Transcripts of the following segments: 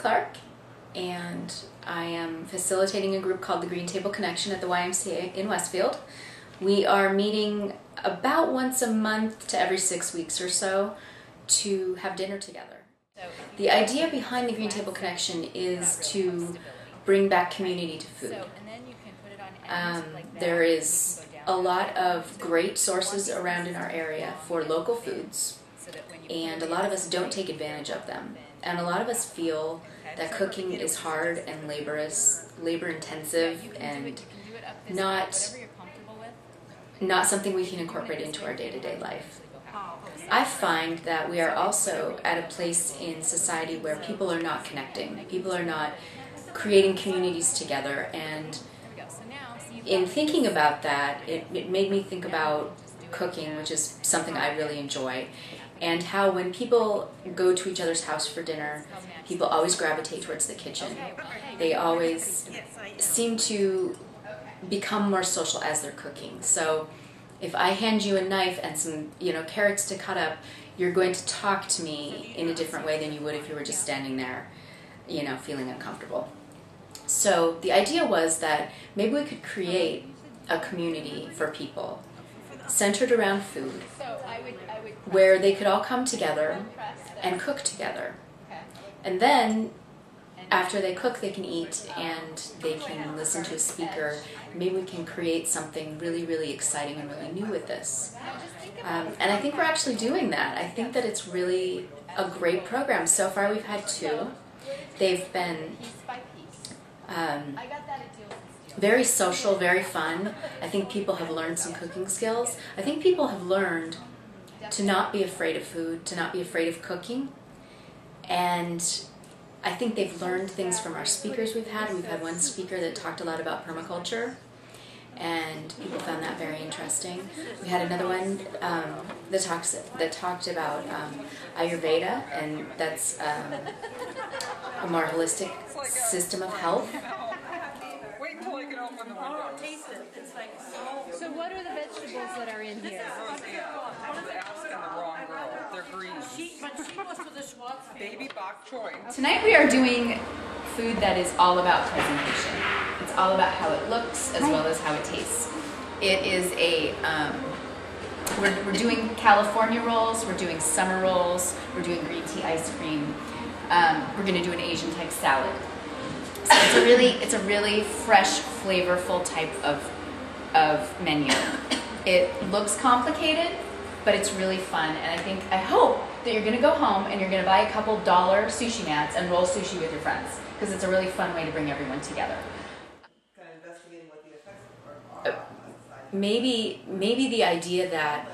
Clark, and I am facilitating a group called the Green Table Connection at the YMCA in Westfield. We are meeting about once a month to every 6 weeks or so to have dinner together. The idea behind the Green Table Connection is to bring back community to food. There is a lot of great sources around in our area for local foods, and a lot of us don't take advantage of them. And a lot of us feel that cooking is hard and labor-intensive and not something we can incorporate into our day-to-day life. I find that we are also at a place in society where people are not connecting. People are not creating communities together, and in thinking about that, it made me think about cooking, which is something I really enjoy, and how when people go to each other's house for dinner, people always gravitate towards the kitchen. They always seem to become more social as they're cooking. So if I hand you a knife and some carrots to cut up, you're going to talk to me in a different way than you would if you were just standing there, feeling uncomfortable. So the idea was that maybe we could create a community for people centered around food, where they could all come together and cook together. And then after they cook, they can eat and they can listen to a speaker. Maybe we can create something really, really exciting and really new with this. And I think we're actually doing that. I think that it's really a great program. So far we've had 2. They've been very social, very fun. I think people have learned some cooking skills. I think people have learned to not be afraid of food, to not be afraid of cooking. And I think they've learned things from our speakers we've had. We've had one speaker that talked a lot about permaculture, and people found that very interesting. We had another one that talked about Ayurveda, and that's a more holistic system of health. Wait until I get open the window. Oh, taste it. It's like So what are the vegetables that are in here? I was asking the wrong girl. They're green. she goes to the Schwartz. Baby bok choy. Tonight we are doing food that is all about presentation. It's all about how it looks as well as how it tastes. It is we're doing California rolls, we're doing summer rolls, we're doing green tea ice cream. We're going to do an Asian type salad. So it's a really fresh, flavorful type of menu. It looks complicated, but it's really fun, and I hope that you're going to go home and you're going to buy a couple dollar sushi mats and roll sushi with your friends, because it's a really fun way to bring everyone together. Kind of investigating what the effects are on Maybe the idea that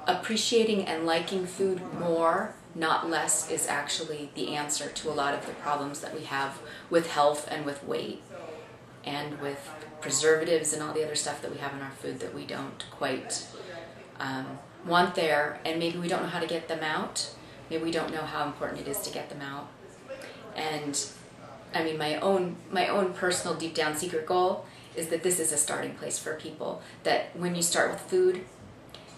appreciating and liking food more, not less, is actually the answer to a lot of the problems that we have with health and with weight and with preservatives and all the other stuff that we have in our food that we don't quite want there, and maybe we don't know how to get them out. Maybe we don't know how important it is to get them out. And I mean, my own personal deep down secret goal is that this is a starting place for people, that when you start with food,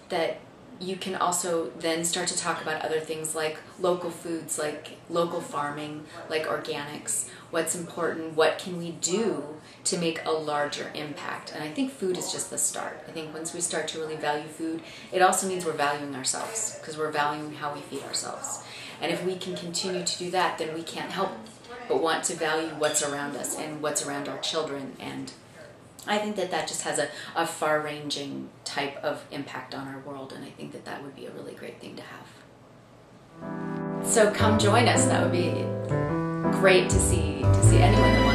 that you can also then start to talk about other things like local foods, like local farming, like organics, what's important, what can we do to make a larger impact. And I think food is just the start. I think once we start to really value food, it also means we're valuing ourselves, because we're valuing how we feed ourselves. And if we can continue to do that, then we can't help but want to value what's around us and what's around our children. And I think that just has a far-ranging type of impact on our world, and I think that would be a really great thing to have. So come join us. That would be great to see anyone.